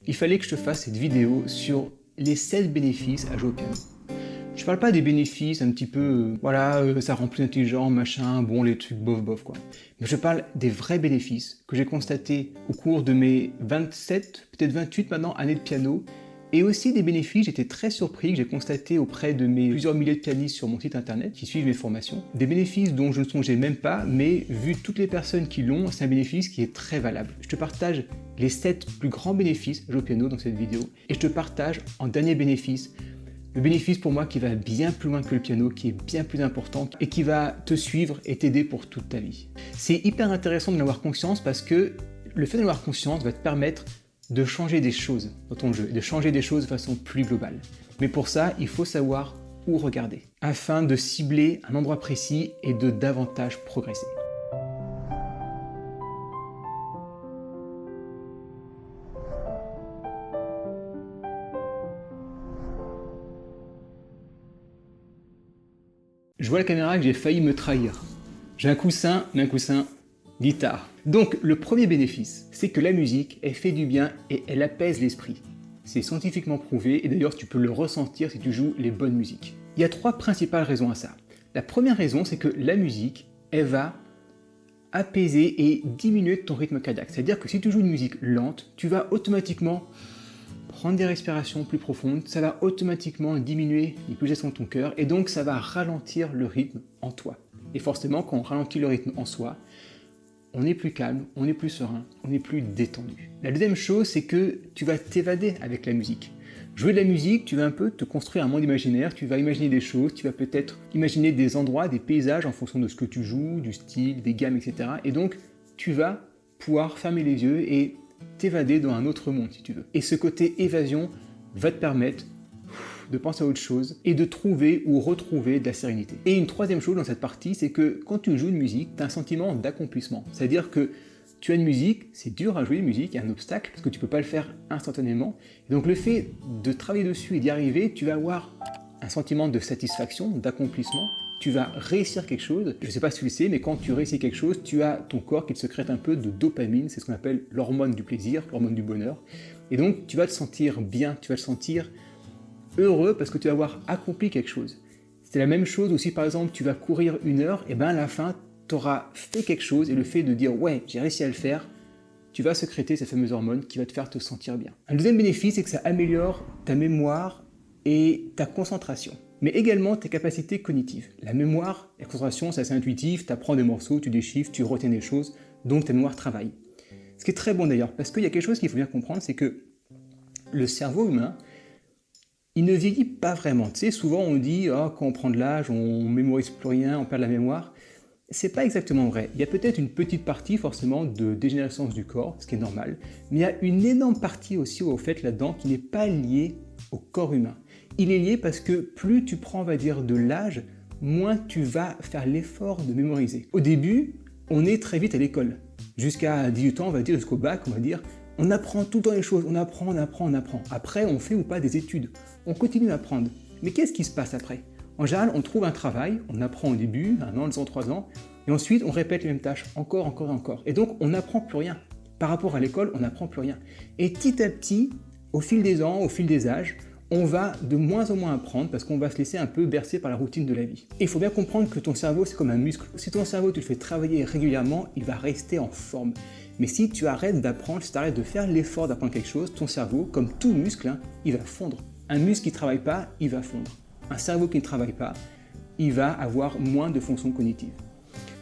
il fallait que je te fasse cette vidéo sur les 7 bénéfices à jouer au piano. Je parle pas des bénéfices un petit peu, ça rend plus intelligent, machin, bon, les trucs bof quoi. Mais je parle des vrais bénéfices que j'ai constatés au cours de mes 27, peut-être 28 maintenant, années de piano, et aussi des bénéfices, j'étais très surpris, que j'ai constaté auprès de mes plusieurs milliers de pianistes sur mon site internet qui suivent mes formations. Des bénéfices dont je ne songeais même pas, mais vu toutes les personnes qui l'ont, c'est un bénéfice qui est très valable. Je te partage les 7 plus grands bénéfices à jouer au piano dans cette vidéo, et je te partage en dernier bénéfice, le bénéfice pour moi qui va bien plus loin que le piano, qui est bien plus important et qui va te suivre et t'aider pour toute ta vie. C'est hyper intéressant de l'avoir conscience parce que le fait d'en avoir conscience va te permettre de changer des choses dans ton jeu, de changer des choses de façon plus globale. Mais pour ça, il faut savoir où regarder, afin de cibler un endroit précis et de davantage progresser. Je vois la caméra que j'ai failli me trahir. J'ai un coussin, mais un coussin guitare. Donc le premier bénéfice, c'est que la musique, elle fait du bien et elle apaise l'esprit. C'est scientifiquement prouvé et d'ailleurs tu peux le ressentir si tu joues les bonnes musiques. Il y a 3 principales raisons à ça. La première raison, c'est que la musique, elle va apaiser et diminuer ton rythme cardiaque. C'est-à-dire que si tu joues une musique lente, tu vas automatiquement prendre des respirations plus profondes, ça va automatiquement diminuer les pulsations de ton cœur et donc ça va ralentir le rythme en toi. Et forcément, quand on ralentit le rythme en soi, on est plus calme, on est plus serein, on est plus détendu. La deuxième chose, c'est que tu vas t'évader avec la musique. Jouer de la musique, tu vas un peu te construire un monde imaginaire, tu vas imaginer des choses, tu vas peut-être imaginer des endroits, des paysages en fonction de ce que tu joues, du style, des gammes, etc. Et donc, tu vas pouvoir fermer les yeux et t'évader dans un autre monde si tu veux. Et ce côté évasion va te permettre de penser à autre chose et de trouver ou retrouver de la sérénité. Et une troisième chose dans cette partie, c'est que quand tu joues une musique, tu as un sentiment d'accomplissement. C'est-à-dire que tu as une musique, c'est dur à jouer une musique, il y a un obstacle parce que tu ne peux pas le faire instantanément. Et donc le fait de travailler dessus et d'y arriver, tu vas avoir un sentiment de satisfaction, d'accomplissement. Tu vas réussir quelque chose, je ne sais pas si tu le sais, mais quand tu réussis quelque chose, tu as ton corps qui te sécrète un peu de dopamine, c'est ce qu'on appelle l'hormone du plaisir, l'hormone du bonheur. Et donc tu vas te sentir bien, tu vas te sentir heureux parce que tu vas avoir accompli quelque chose. C'est la même chose aussi, par exemple, tu vas courir 1 heure, et bien à la fin, tu auras fait quelque chose, et le fait de dire « ouais, j'ai réussi à le faire », tu vas sécréter cette fameuse hormone qui va te faire te sentir bien. Un deuxième bénéfice, c'est que ça améliore ta mémoire et ta concentration, mais également tes capacités cognitives. La mémoire et la concentration, c'est assez intuitif, tu apprends des morceaux, tu déchiffres, tu retiens des choses, donc ta mémoire travaille. Ce qui est très bon d'ailleurs, parce qu'il y a quelque chose qu'il faut bien comprendre, c'est que le cerveau humain, il ne vieillit pas vraiment. Tu sais, souvent on dit quand on prend de l'âge, on mémorise plus rien, on perd la mémoire. C'est pas exactement vrai. Il y a peut-être une petite partie forcément de dégénérescence du corps, ce qui est normal, mais il y a une énorme partie aussi au fait là-dedans qui n'est pas liée au corps humain. Il est lié parce que plus tu prends, on va dire, de l'âge, moins tu vas faire l'effort de mémoriser. Au début, on est très vite à l'école. Jusqu'à 18 ans, on va dire, jusqu'au bac, on va dire, on apprend tout le temps les choses, on apprend. Après, on fait ou pas des études. On continue à apprendre. Mais qu'est-ce qui se passe après? En général, on trouve un travail, on apprend au début, 1 an, 2 ans, 3 ans, et ensuite on répète les mêmes tâches, encore. Et donc, on n'apprend plus rien. Par rapport à l'école, on n'apprend plus rien. Et petit à petit, au fil des ans, au fil des âges, on va de moins en moins apprendre parce qu'on va se laisser un peu bercer par la routine de la vie. Et il faut bien comprendre que ton cerveau, c'est comme un muscle. Si ton cerveau, tu le fais travailler régulièrement, il va rester en forme. Mais si tu arrêtes d'apprendre, si tu arrêtes de faire l'effort d'apprendre quelque chose, ton cerveau, comme tout muscle, il va fondre. Un muscle qui ne travaille pas, il va fondre. Un cerveau qui ne travaille pas, il va avoir moins de fonctions cognitives.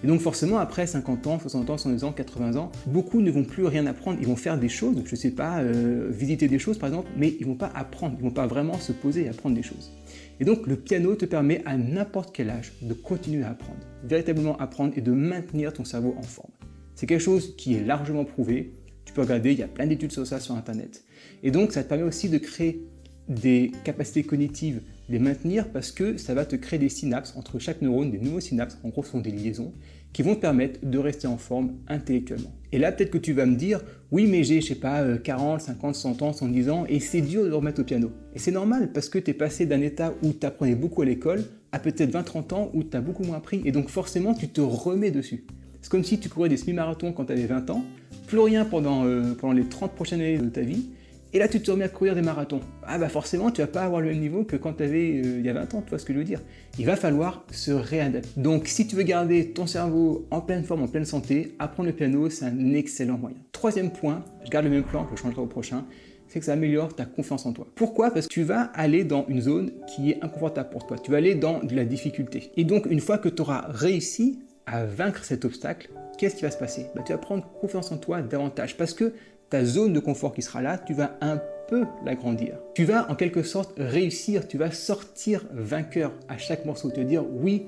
Et donc forcément, après 50 ans, 60 ans, 100 ans, 80 ans, beaucoup ne vont plus rien apprendre. Ils vont faire des choses, je ne sais pas, visiter des choses par exemple, mais ils ne vont pas apprendre, ils ne vont pas vraiment se poser et apprendre des choses. Et donc le piano te permet à n'importe quel âge de continuer à apprendre, véritablement apprendre et de maintenir ton cerveau en forme. C'est quelque chose qui est largement prouvé, tu peux regarder, il y a plein d'études sur ça sur internet. Et donc ça te permet aussi de créer des capacités cognitives, les maintenir parce que ça va te créer des synapses entre chaque neurone, des nouveaux synapses, en gros ce sont des liaisons, qui vont te permettre de rester en forme intellectuellement. Et là peut-être que tu vas me dire, oui mais j'ai, je sais pas, 40, 50, 100 ans, 110 ans, et c'est dur de le remettre au piano. Et c'est normal parce que tu es passé d'un état où tu apprenais beaucoup à l'école à peut-être 20-30 ans où tu as beaucoup moins appris, et donc forcément tu te remets dessus. C'est comme si tu courais des semi-marathons quand tu avais 20 ans, plus rien pendant les 30 prochaines années de ta vie, Et là, tu te remets à courir des marathons. Ah bah forcément, tu vas pas avoir le même niveau que quand tu avais il y a 20 ans, tu vois ce que je veux dire. Il va falloir se réadapter. Donc si tu veux garder ton cerveau en pleine forme, en pleine santé, apprendre le piano, c'est un excellent moyen. Troisième point, je garde le même plan, je le changerai au prochain, c'est que ça améliore ta confiance en toi. Pourquoi? Parce que tu vas aller dans une zone qui est inconfortable pour toi. Tu vas aller dans de la difficulté. Et donc, une fois que tu auras réussi à vaincre cet obstacle, qu'est-ce qui va se passer? Tu vas prendre confiance en toi davantage parce que ta zone de confort qui sera là, tu vas un peu l'agrandir. Tu vas en quelque sorte réussir, tu vas sortir vainqueur à chaque morceau. Tu vas dire oui,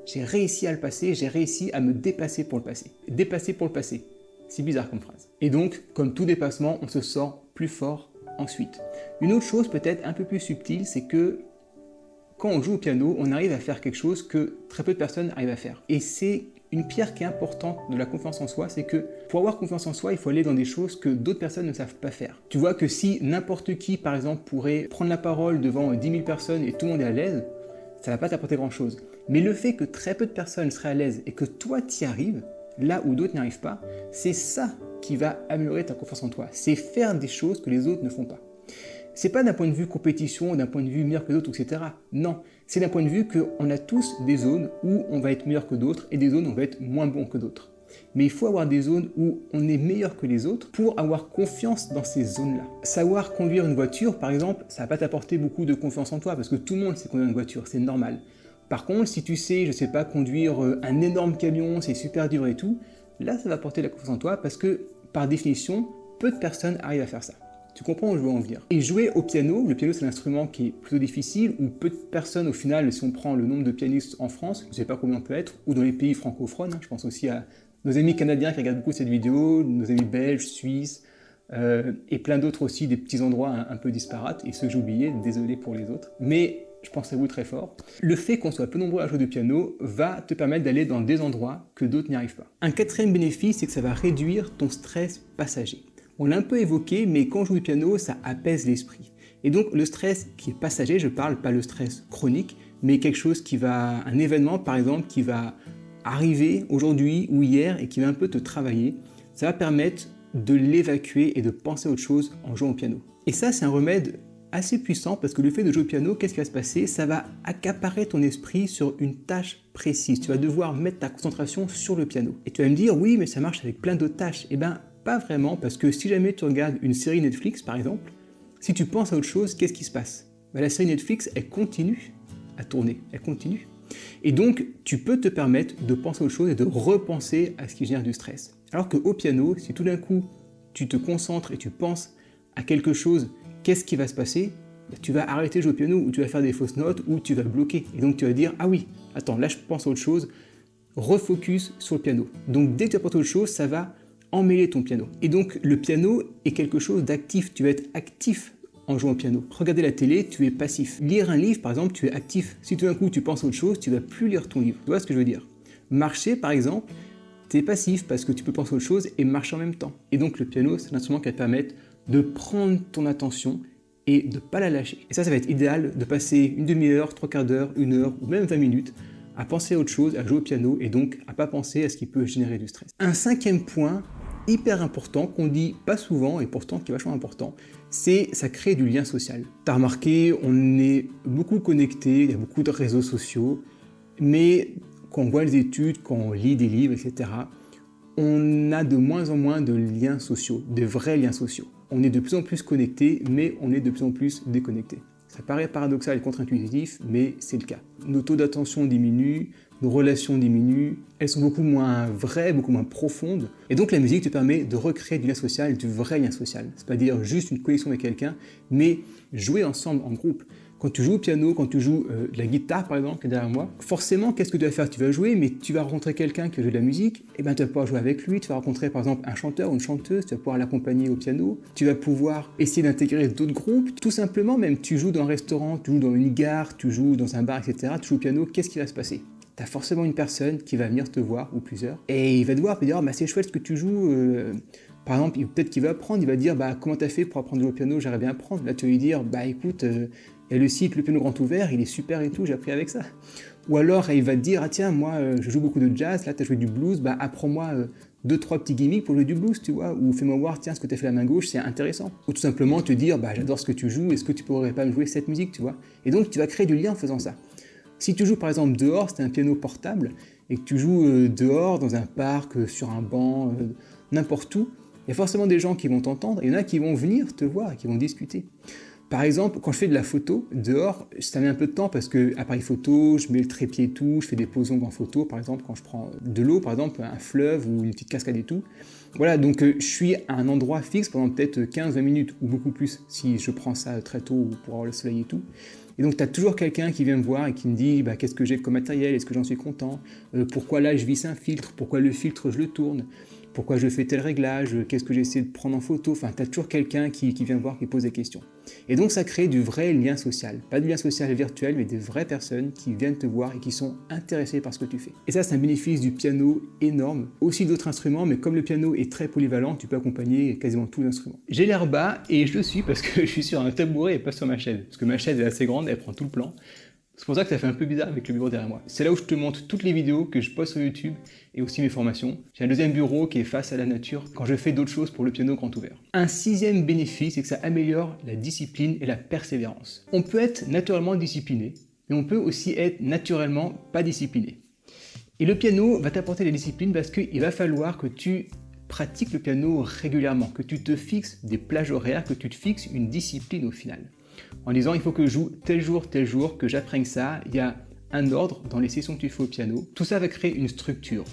j'ai réussi à le passer, j'ai réussi à me dépasser pour le passer. Dépasser pour le passer. C'est bizarre comme phrase. Et donc, comme tout dépassement, on se sort plus fort ensuite. Une autre chose peut-être un peu plus subtile, c'est que quand on joue au piano, on arrive à faire quelque chose que très peu de personnes arrivent à faire. Et c'est une pierre qui est importante de la confiance en soi, c'est que pour avoir confiance en soi, il faut aller dans des choses que d'autres personnes ne savent pas faire. Tu vois que si n'importe qui, par exemple, pourrait prendre la parole devant 10 000 personnes et tout le monde est à l'aise, ça ne va pas t'apporter grand-chose. Mais le fait que très peu de personnes seraient à l'aise et que toi t'y arrives, là où d'autres n'y arrivent pas, c'est ça qui va améliorer ta confiance en toi. C'est faire des choses que les autres ne font pas. C'est pas d'un point de vue compétition, d'un point de vue meilleur que d'autres, etc. Non, c'est d'un point de vue qu'on a tous des zones où on va être meilleur que d'autres et des zones où on va être moins bon que d'autres. Mais il faut avoir des zones où on est meilleur que les autres pour avoir confiance dans ces zones-là. Savoir conduire une voiture, par exemple, ça va pas t'apporter beaucoup de confiance en toi parce que tout le monde sait conduire une voiture, c'est normal. Par contre, si tu sais, je sais pas, conduire un énorme camion, c'est super dur et tout, là, ça va apporter la confiance en toi parce que, par définition, peu de personnes arrivent à faire ça. Tu comprends où je veux en venir. Et jouer au piano, le piano c'est un instrument qui est plutôt difficile, où peu de personnes au final, si on prend le nombre de pianistes en France, je ne sais pas combien on peut être, ou dans les pays francophones, je pense aussi à nos amis canadiens qui regardent beaucoup cette vidéo, nos amis belges, suisses, et plein d'autres aussi, des petits endroits un peu disparates, et ceux que j'ai oubliés, désolé pour les autres. Mais je pense à vous très fort. Le fait qu'on soit peu nombreux à jouer du piano va te permettre d'aller dans des endroits que d'autres n'y arrivent pas. Un quatrième bénéfice, c'est que ça va réduire ton stress passager. On l'a un peu évoqué, mais quand on joue du piano, ça apaise l'esprit. Et donc le stress qui est passager, je parle pas le stress chronique, mais quelque chose qui va, un événement par exemple, qui va arriver aujourd'hui ou hier et qui va un peu te travailler, ça va permettre de l'évacuer et de penser à autre chose en jouant au piano. Et ça, c'est un remède assez puissant parce que le fait de jouer au piano, qu'est-ce qui va se passer? Ça va accaparer ton esprit sur une tâche précise. Tu vas devoir mettre ta concentration sur le piano. Et tu vas me dire, oui, mais ça marche avec plein d'autres tâches. Eh bien, pas vraiment, parce que si jamais tu regardes une série Netflix, par exemple, si tu penses à autre chose, qu'est-ce qui se passe? La série Netflix, elle continue à tourner, elle continue. Et donc, tu peux te permettre de penser à autre chose et de repenser à ce qui génère du stress. Alors qu'au piano, si tout d'un coup, tu te concentres et tu penses à quelque chose, qu'est-ce qui va se passer? Tu vas arrêter de jouer au piano, ou tu vas faire des fausses notes, ou tu vas bloquer. Et donc, tu vas dire, ah oui, attends, là, je pense à autre chose, refocus sur le piano. Donc, dès que tu apportes autre chose, ça va emmêler ton piano. Et donc, le piano est quelque chose d'actif. Tu vas être actif en jouant au piano. Regarder la télé, tu es passif. Lire un livre, par exemple, tu es actif. Si tout d'un coup, tu penses à autre chose, tu vas plus lire ton livre. Tu vois ce que je veux dire? Marcher, par exemple, tu es passif parce que tu peux penser à autre chose et marcher en même temps. Et donc, le piano, c'est un instrument qui va te permettre de prendre ton attention et de ne pas la lâcher. Et ça va être idéal de passer une demi-heure, 3/4 d'heure, 1 heure ou même 20 minutes à penser à autre chose, à jouer au piano et donc à ne pas penser à ce qui peut générer du stress. Un cinquième point hyper important qu'on dit pas souvent et pourtant qui est vachement important, c'est ça crée du lien social. T'as remarqué, on est beaucoup connectés, il y a beaucoup de réseaux sociaux, mais quand on voit les études, quand on lit des livres, etc., on a de moins en moins de liens sociaux, de vrais liens sociaux. On est de plus en plus connectés, mais on est de plus en plus déconnectés. Ça paraît paradoxal et contre-intuitif, mais c'est le cas. Nos taux d'attention diminuent, nos relations diminuent, elles sont beaucoup moins vraies, beaucoup moins profondes. Et donc la musique te permet de recréer du lien social, du vrai lien social. C'est-à-dire juste une connexion avec quelqu'un, mais jouer ensemble en groupe. Quand tu joues au piano, quand tu joues de la guitare par exemple, qui est derrière moi, forcément qu'est-ce que tu vas faire? Tu vas jouer, mais tu vas rencontrer quelqu'un qui joue de la musique, et bien tu vas pouvoir jouer avec lui, tu vas rencontrer par exemple un chanteur ou une chanteuse, tu vas pouvoir l'accompagner au piano, tu vas pouvoir essayer d'intégrer d'autres groupes, tout simplement même tu joues dans un restaurant, tu joues dans une gare, tu joues dans un bar, etc., tu joues au piano, qu'est-ce qui va se passer? Tu as forcément une personne qui va venir te voir, ou plusieurs, et il va te voir, il va dire oh, bah, c'est chouette ce que tu joues. Par exemple, peut-être qu'il va apprendre, il va dire bah, comment tu as fait pour apprendre à jouer au piano, j'aimerais bien apprendre. Là tu vas lui dire bah écoute, il y a le site Le Piano Grand Ouvert, il est super et tout, j'ai appris avec ça. Ou alors il va te dire ah tiens, moi je joue beaucoup de jazz, là tu as joué du blues, bah apprends-moi 2-3 petits gimmicks pour jouer du blues, tu vois, ou fais-moi voir, tiens, ce que tu as fait la main gauche, c'est intéressant. Ou tout simplement te dire, bah j'adore ce que tu joues, est-ce que tu pourrais pas me jouer cette musique, tu vois. Et donc tu vas créer du lien en faisant ça. Si tu joues par exemple dehors, c'est un piano portable, et que tu joues dehors, dans un parc, sur un banc, n'importe où, il y a forcément des gens qui vont t'entendre, et il y en a qui vont venir te voir, qui vont discuter. Par exemple, quand je fais de la photo, dehors, ça met un peu de temps parce que appareil photo, je mets le trépied et tout, je fais des poses longues en photo, par exemple, quand je prends de l'eau, par exemple, un fleuve ou une petite cascade et tout. Voilà, donc je suis à un endroit fixe pendant peut-être 15-20 minutes ou beaucoup plus si je prends ça très tôt pour avoir le soleil et tout. Et donc tu as toujours quelqu'un qui vient me voir et qui me dit bah, qu'est-ce que j'ai comme matériel, est-ce que j'en suis content, pourquoi là je visse un filtre, pourquoi le filtre je le tourne, pourquoi je fais tel réglage, qu'est-ce que j'essaie de prendre en photo, enfin tu as toujours quelqu'un qui vient me voir, qui pose des questions. Et donc ça crée du vrai lien social, pas du lien social virtuel, mais des vraies personnes qui viennent te voir et qui sont intéressées par ce que tu fais. Et ça c'est un bénéfice du piano énorme, aussi d'autres instruments, mais comme le piano est très polyvalent, tu peux accompagner quasiment tous les instruments. J'ai l'air bas et je le suis parce que je suis sur un tabouret et pas sur ma chaise, parce que ma chaise est assez grande, elle prend tout le plan. C'est pour ça que ça fait un peu bizarre avec le bureau derrière moi. C'est là où je te montre toutes les vidéos que je poste sur YouTube et aussi mes formations. J'ai un deuxième bureau qui est face à la nature quand je fais d'autres choses pour le piano grand ouvert. Un sixième bénéfice, c'est que ça améliore la discipline et la persévérance. On peut être naturellement discipliné, mais on peut aussi être naturellement pas discipliné. Et le piano va t'apporter la discipline parce qu'il va falloir que tu pratiques le piano régulièrement, que tu te fixes des plages horaires, que tu te fixes une discipline au final. En disant il faut que je joue tel jour, que j'apprenne ça, il y a un ordre dans les sessions que tu fais au piano. Tout ça va créer une structure.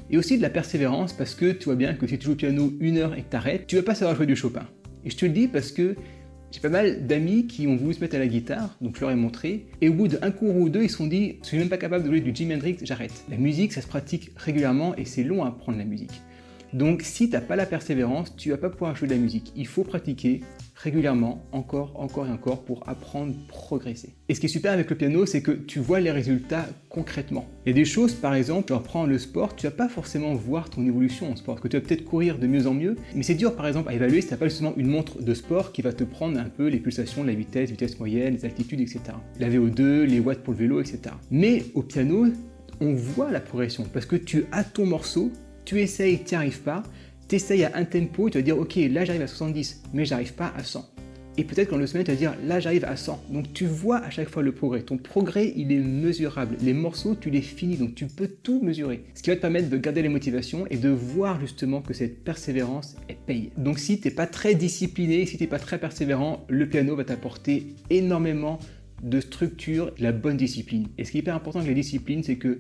Et aussi de la persévérance parce que tu vois bien que si tu joues au piano 1 heure et que tu arrêtes, tu vas pas savoir jouer du Chopin. Et je te le dis parce que j'ai pas mal d'amis qui ont voulu se mettre à la guitare, donc je leur ai montré, et au bout d'un cours ou deux, ils se sont dit je suis même pas capable de jouer du Jimi Hendrix, j'arrête. La musique, ça se pratique régulièrement et c'est long à apprendre la musique. Donc si tu n'as pas la persévérance, tu vas pas pouvoir jouer de la musique. Il faut pratiquer régulièrement, encore et encore, pour apprendre, progresser. Et ce qui est super avec le piano, c'est que tu vois les résultats concrètement. Il y a des choses, par exemple, tu reprends le sport, tu vas pas forcément voir ton évolution en sport, parce que tu vas peut-être courir de mieux en mieux, mais c'est dur, par exemple, à évaluer si tu n'as pas justement une montre de sport qui va te prendre un peu les pulsations, la vitesse moyenne, les altitudes, etc. La VO2, les watts pour le vélo, etc. Mais au piano, on voit la progression, parce que tu as ton morceau, tu essayes, tu n'y arrives pas, tu essayes à un tempo, tu vas dire ok, là j'arrive à 70, mais j'arrive pas à 100. Et peut-être qu'en 2 semaines, tu vas dire là j'arrive à 100. Donc tu vois à chaque fois le progrès. Ton progrès, il est mesurable. Les morceaux, tu les finis, donc tu peux tout mesurer. Ce qui va te permettre de garder les motivations et de voir justement que cette persévérance est payée. Donc si tu n'es pas très discipliné, si tu n'es pas très persévérant, le piano va t'apporter énormément de structure, de la bonne discipline. Et ce qui est hyper important avec la discipline, c'est que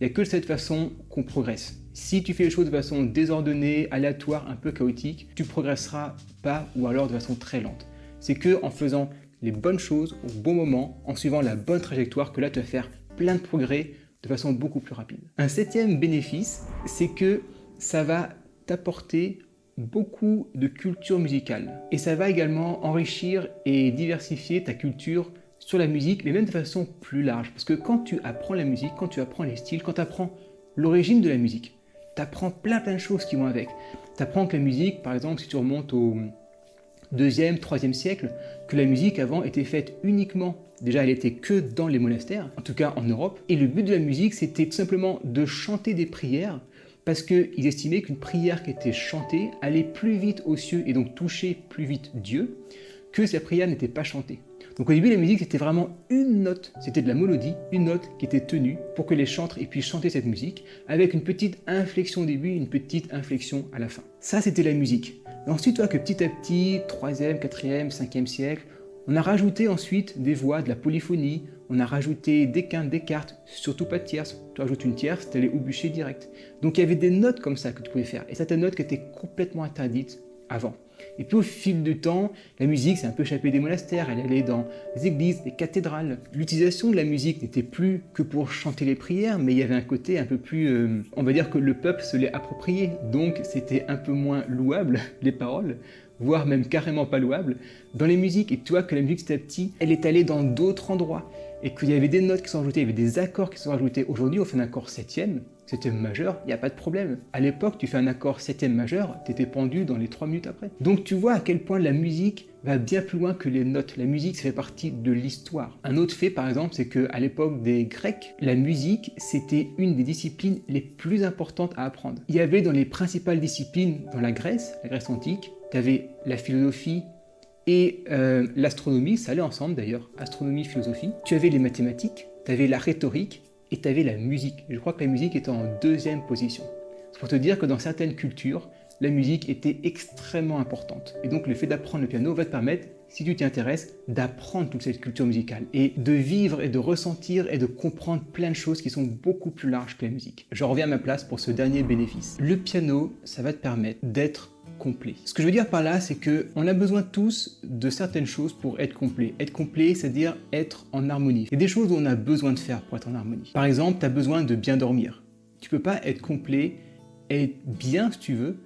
il n'y a que de cette façon qu'on progresse. Si tu fais les choses de façon désordonnée, aléatoire, un peu chaotique, tu progresseras pas ou alors de façon très lente. C'est que en faisant les bonnes choses au bon moment, en suivant la bonne trajectoire, que là tu vas faire plein de progrès de façon beaucoup plus rapide. Un septième bénéfice, c'est que ça va t'apporter beaucoup de culture musicale. Et ça va également enrichir et diversifier ta culture sur la musique, mais même de façon plus large. Parce que quand tu apprends la musique, quand tu apprends les styles, quand tu apprends l'origine de la musique, tu apprends plein de choses qui vont avec. Tu apprends que la musique, par exemple, si tu remontes au 2e, 3e siècle, que la musique avant était faite uniquement, déjà elle était que dans les monastères, en tout cas en Europe, et le but de la musique c'était tout simplement de chanter des prières, parce qu'ils estimaient qu'une prière qui était chantée allait plus vite aux cieux et donc toucher plus vite Dieu, que si la prière n'était pas chantée. Donc au début, la musique, c'était vraiment une note, c'était de la mélodie, une note qui était tenue pour que les chantres puissent chanter cette musique, avec une petite inflexion au début, une petite inflexion à la fin. Ça, c'était la musique. Et ensuite, tu vois que petit à petit, 3e, 4e, 5e siècle, on a rajouté ensuite des voix, de la polyphonie, on a rajouté des quintes, des quartes, surtout pas de tierces. Tu rajoutes une tierce, tu allais au bûcher direct. Donc il y avait des notes comme ça que tu pouvais faire, et certaines notes qui étaient complètement interdites avant. Et puis au fil du temps, la musique s'est un peu échappée des monastères, elle allait dans les églises, les cathédrales. L'utilisation de la musique n'était plus que pour chanter les prières, mais il y avait un côté un peu plus, on va dire que le peuple se l'est approprié, donc c'était un peu moins louable, les paroles, voire même carrément pas louable, dans les musiques. Et tu vois que la musique petit à petit, elle est allée dans d'autres endroits, et qu'il y avait des notes qui sont rajoutées, il y avait des accords qui sont rajoutés. Aujourd'hui, on fait un accord 7e, septième majeur, il n'y a pas de problème. À l'époque, tu fais un accord septième majeur, tu étais pendu dans les 3 minutes après. Donc tu vois à quel point la musique va bien plus loin que les notes. La musique, ça fait partie de l'histoire. Un autre fait, par exemple, c'est qu'à l'époque des Grecs, la musique, c'était une des disciplines les plus importantes à apprendre. Il y avait dans les principales disciplines dans la Grèce antique, tu avais la philosophie et l'astronomie, ça allait ensemble d'ailleurs, astronomie, philosophie. Tu avais les mathématiques, tu avais la rhétorique, et tu avais la musique. Je crois que la musique était en deuxième position. C'est pour te dire que dans certaines cultures, la musique était extrêmement importante. Et donc le fait d'apprendre le piano va te permettre, si tu t'y intéresses, d'apprendre toute cette culture musicale et de vivre et de ressentir et de comprendre plein de choses qui sont beaucoup plus larges que la musique. Je reviens à ma place pour ce dernier bénéfice. Le piano, ça va te permettre d'être complet. Ce que je veux dire par là, c'est qu'on a besoin tous de certaines choses pour être complet. Être complet, c'est-à-dire être en harmonie. Il y a des choses où on a besoin de faire pour être en harmonie. Par exemple, tu as besoin de bien dormir. Tu peux pas être complet et être bien, si tu veux,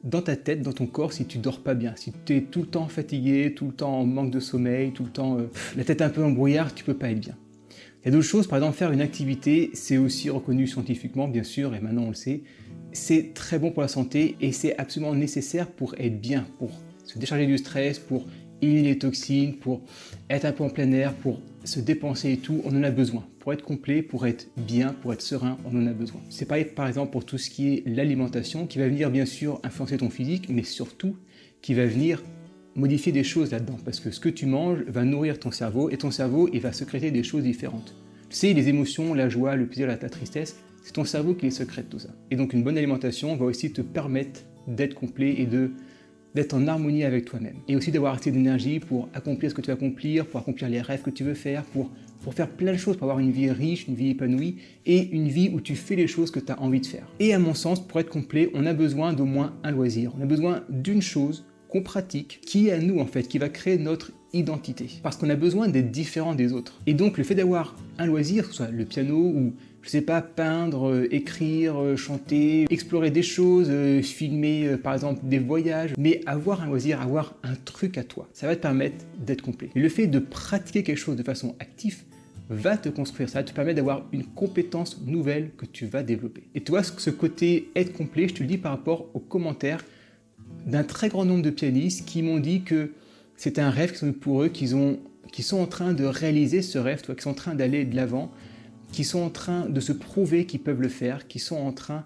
dans ta tête, dans ton corps, si tu dors pas bien. Si tu es tout le temps fatigué, tout le temps en manque de sommeil, tout le temps la tête un peu en brouillard, tu peux pas être bien. Il y a d'autres choses, par exemple, faire une activité, c'est aussi reconnu scientifiquement, bien sûr, et maintenant on le sait, c'est très bon pour la santé et c'est absolument nécessaire pour être bien, pour se décharger du stress, pour éliminer les toxines, pour être un peu en plein air, pour se dépenser et tout, on en a besoin. Pour être complet, pour être bien, pour être serein, on en a besoin. C'est pareil par exemple pour tout ce qui est l'alimentation, qui va venir bien sûr influencer ton physique, mais surtout qui va venir modifier des choses là-dedans, parce que ce que tu manges va nourrir ton cerveau, et ton cerveau, il va sécréter des choses différentes. Tu sais, les émotions, la joie, le plaisir, la tristesse, c'est ton cerveau qui les sécrète tout ça. Et donc une bonne alimentation va aussi te permettre d'être complet et d'être en harmonie avec toi-même. Et aussi d'avoir assez d'énergie pour accomplir ce que tu veux accomplir, pour accomplir les rêves que tu veux faire, pour faire plein de choses, pour avoir une vie riche, une vie épanouie, et une vie où tu fais les choses que tu as envie de faire. Et à mon sens, pour être complet, on a besoin d'au moins un loisir. On a besoin d'une chose qu'on pratique, qui est à nous en fait, qui va créer notre identité. Parce qu'on a besoin d'être différent des autres. Et donc le fait d'avoir un loisir, que ce soit le piano ou, je sais pas, peindre, écrire, chanter, explorer des choses, filmer par exemple des voyages, mais avoir un loisir, avoir un truc à toi, ça va te permettre d'être complet. Et le fait de pratiquer quelque chose de façon active va te construire, ça va te permettre d'avoir une compétence nouvelle que tu vas développer. Et toi, ce côté être complet, je te le dis par rapport aux commentaires d'un très grand nombre de pianistes qui m'ont dit que c'était un rêve qu'ils ont eu pour eux, qui sont en train de réaliser ce rêve, qui sont en train d'aller de l'avant, qui sont en train de se prouver qu'ils peuvent le faire, qui sont en train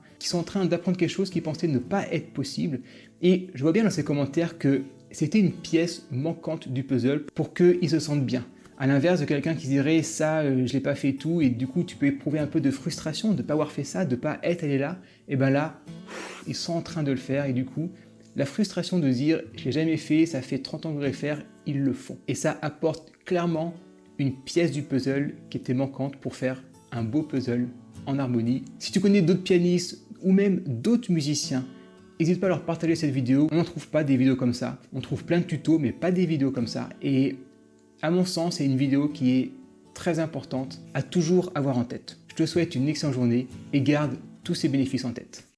d'apprendre quelque chose qu'ils pensaient ne pas être possible. Et je vois bien dans ces commentaires que c'était une pièce manquante du puzzle pour qu'ils se sentent bien. À l'inverse de quelqu'un qui dirait ça, je l'ai pas fait tout, et du coup tu peux éprouver un peu de frustration de ne pas avoir fait ça, de ne pas être allé là, et ben là, ils sont en train de le faire, et du coup, la frustration de dire je l'ai jamais fait, ça fait 30 ans que je voudrais le faire, ils le font. Et ça apporte clairement une pièce du puzzle qui était manquante pour faire un beau puzzle en harmonie. Si tu connais d'autres pianistes ou même d'autres musiciens, n'hésite pas à leur partager cette vidéo. On n'en trouve pas des vidéos comme ça. On trouve plein de tutos, mais pas des vidéos comme ça. Et à mon sens, c'est une vidéo qui est très importante à toujours avoir en tête. Je te souhaite une excellente journée et garde tous ces bénéfices en tête.